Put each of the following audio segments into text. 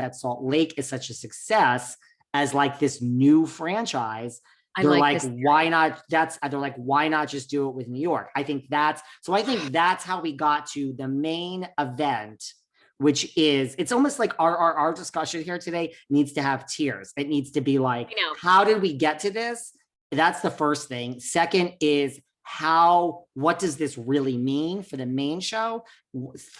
that Salt Lake is such a success as like this new franchise. They're like, why not? They're like, why not just do it with New York? I think that's how we got to the main event, which is, it's almost like our discussion here today needs to have tiers. It needs to be like, how did we get to this? That's the first thing. Second is what does this really mean for the main show?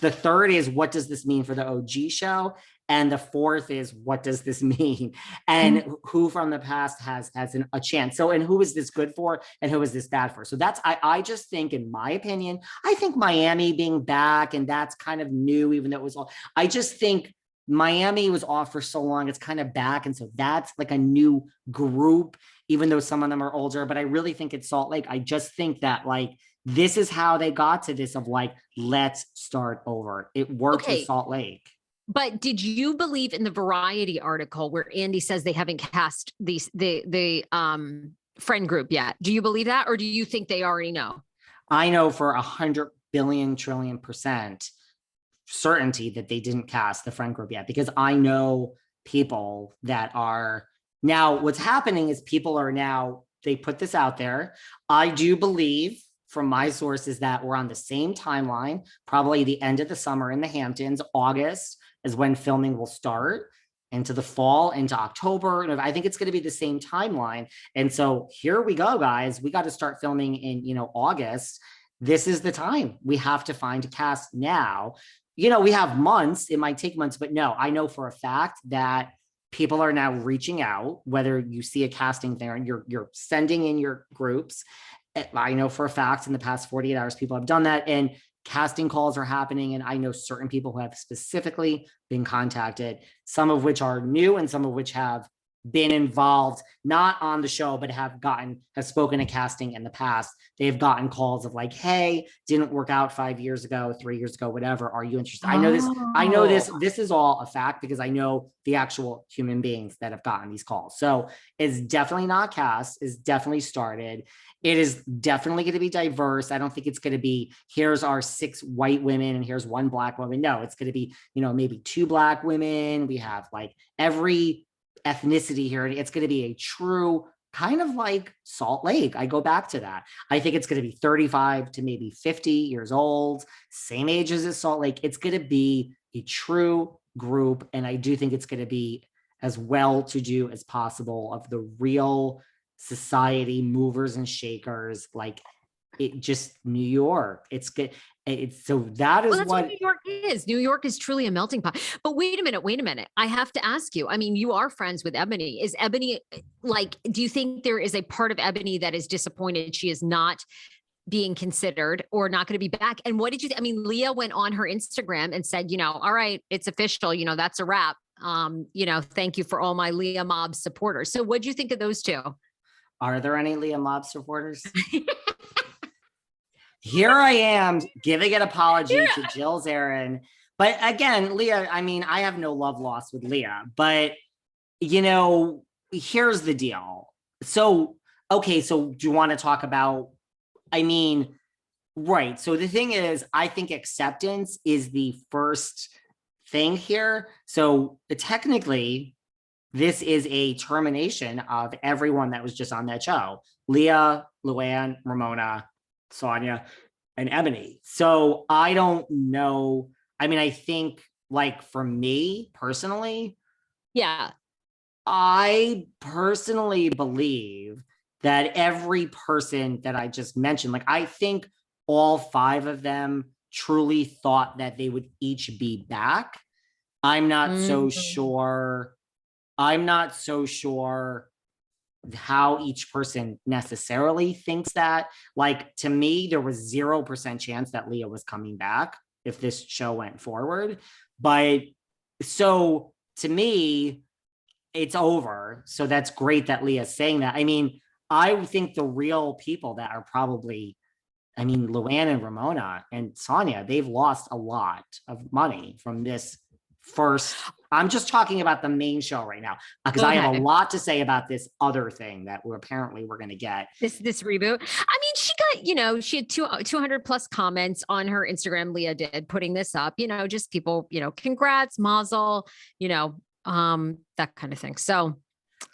The third is, what does this mean for the OG show? And the fourth is, what does this mean? And who from the past has a chance? So, and who is this good for? And who is this bad for? So that's, I just think, in my opinion, I think Miami being back, and that's kind of new, even though it was all, I just think Miami was off for so long, it's kind of back. And so that's like a new group, even though some of them are older, but I really think it's Salt Lake. I just think that like, this is how they got to this of like, let's start over. It worked with Salt Lake. But did you believe in the Variety article where Andy says they haven't cast the friend group yet? Do you believe that? Or do you think they already know? I know for 100 billion trillion % certainty that they didn't cast the friend group yet, because I know people that are now, what's happening is people are now, they put this out there. I do believe from my sources that we're on the same timeline, probably the end of the summer in the Hamptons. August is when filming will start, into the fall, into October. And I think it's going to be the same timeline. And so here we go, guys. We got to start filming in, August. This is the time. We have to find a cast now. We have months. It might take months, but no, I know for a fact that people are now reaching out, whether you see a casting there and you're sending in your groups. I know for a fact in the past 48 hours, people have done that, and casting calls are happening. And I know certain people who have specifically been contacted, some of which are new and some of which have been involved, not on the show, but have spoken to casting in the past. They've gotten calls of like, hey, didn't work out 5 years ago, 3 years ago, whatever. Are you interested? I know this is all a fact because I know the actual human beings that have gotten these calls. So it's definitely not cast, it's definitely started. It is definitely going to be diverse. I don't think it's going to be, here's our 6 white women and here's 1 black woman. No, it's going to be, maybe 2 black women. We have like every ethnicity here. It's going to be a true kind of like Salt Lake. I go back to that. I think it's going to be 35 to maybe 50 years old, same age as Salt Lake. It's going to be a true group. And I do think it's going to be as well-to-do as possible, of the real society movers and shakers, like it just New York. It's good. It's so that is what New York is. New York is truly a melting pot. But wait a minute. I have to ask you. I mean, you are friends with Ebony. Is Ebony like? Do you think there is a part of Ebony that is disappointed she is not being considered or not going to be back? And what did you think? I mean, Leah went on her Instagram and said, all right, it's official. That's a wrap. Thank you for all my Leah Mob supporters. So what do you think of those two? Are there any Leah Mob supporters? Here I am giving an apology to Jill Zarin. But again, Leah, I mean, I have no love lost with Leah, but here's the deal. So, okay, so do you want to talk about, right. So the thing is, I think acceptance is the first thing here. So technically, this is a termination of everyone that was just on that show. Leah, Luann, Ramona, Sonia, and Ebony. So I don't know. I think like for me personally, I personally believe that every person that I just mentioned, like I think all 5 of them truly thought that they would each be back. I'm not so sure how each person necessarily thinks that. Like, to me, there was 0% chance that Leah was coming back if this show went forward. But so to me, it's over. So that's great that Leah's saying that. I think the real people that are probably, Luann and Ramona and Sonia, they've lost a lot of money from this first. I'm just talking about the main show right now because I have a lot to say about this other thing that we're going to get. This reboot. She got, she had 200 plus comments on her Instagram. Leah did, putting this up, just people, congrats, mazel, that kind of thing. So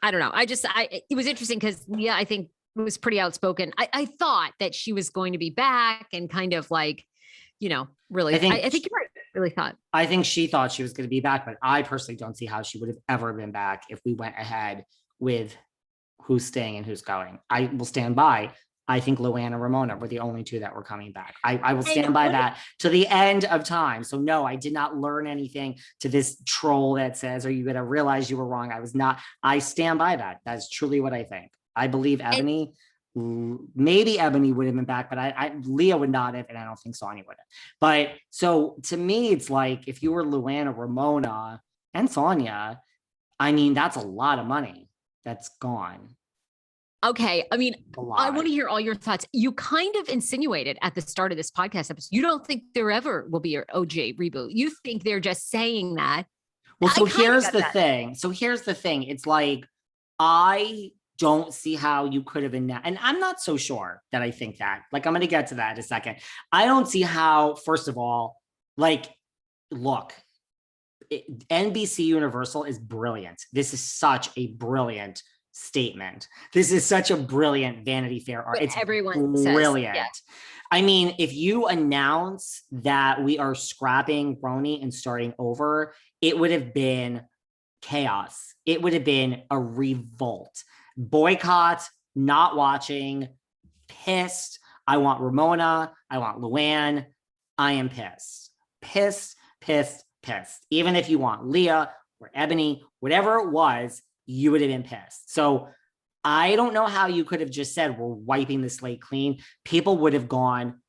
I don't know. It was interesting because, yeah, I think it was pretty outspoken. I thought that she was going to be back and kind of like, really, I think you're right. Really thought. I think she thought she was going to be back, but I personally don't see how she would have ever been back if we went ahead with who's staying and who's going. I will stand by. I think Luann and Ramona were the only two that were coming back. I will stand by that to the end of time. So no, I did not learn anything to this troll that says, are you going to realize you were wrong? I was not. I stand by that. That's truly what I think. I believe Ebony, maybe Ebony would have been back, but Leah would not have, and I don't think Sonia would have. But so to me, it's like if you were Luann or Ramona and Sonia, I mean, that's a lot of money that's gone. Okay. I mean, I want to hear all your thoughts. You kind of insinuated at the start of this podcast episode, you don't think there ever will be an OJ reboot. You think they're just saying that. Well, so here's the thing. It's like, I don't see how you could have been, and I'm not so sure that I think that. Like, I'm going to get to that in a second. I don't see how, first of all, like, look, NBC Universal is brilliant. This is such a brilliant statement. This is such a brilliant Vanity Fair art. It's everyone brilliant. Says, yeah. I mean, if you announce that we are scrapping RHONY and starting over, it would have been chaos. It would have been a revolt. Boycott, not watching, pissed. I want Ramona. I want Luann. I am pissed. Pissed. Even if you want Leah or Ebony, whatever it was, you would have been pissed. So I don't know how you could have just said, we're wiping the slate clean. People would have gone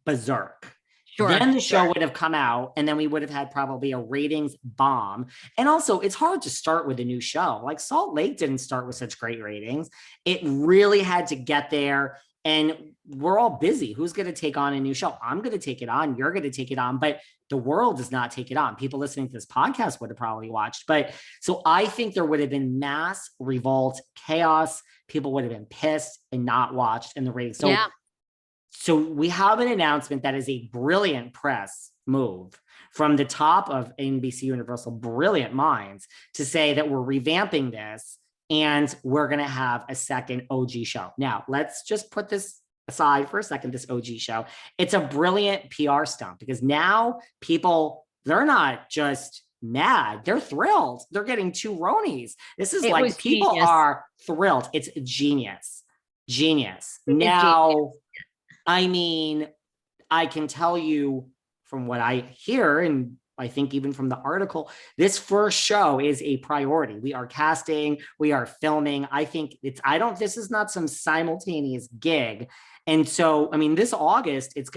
berserk. Sure, then the show would have come out, and then we would have had probably a ratings bomb. And also, it's hard to start with a new show. Like Salt Lake didn't start with such great ratings. It really had to get there. And we're all busy. Who's going to take on a new show? I'm going to take it on. You're going to take it on. But the world does not take it on. People listening to this podcast would have probably watched. But so I think there would have been mass revolt, chaos. People would have been pissed and not watched in the ratings. So, yeah. So we have an announcement that is a brilliant press move from the top of NBC Universal, brilliant minds, to say that we're revamping this and we're going to have a second OG show. Now, let's just put this aside for a second, this OG show. It's a brilliant PR stunt because now people, they're not just mad, they're thrilled. They're getting 2 RHONYs. This is like, people genius. Are thrilled. It's genius. Now, genius. I mean, I can tell you from what I hear, and I think even from the article, this first show is a priority. We are casting, we are filming. I think this is not some simultaneous gig. And so, I mean, this August, it's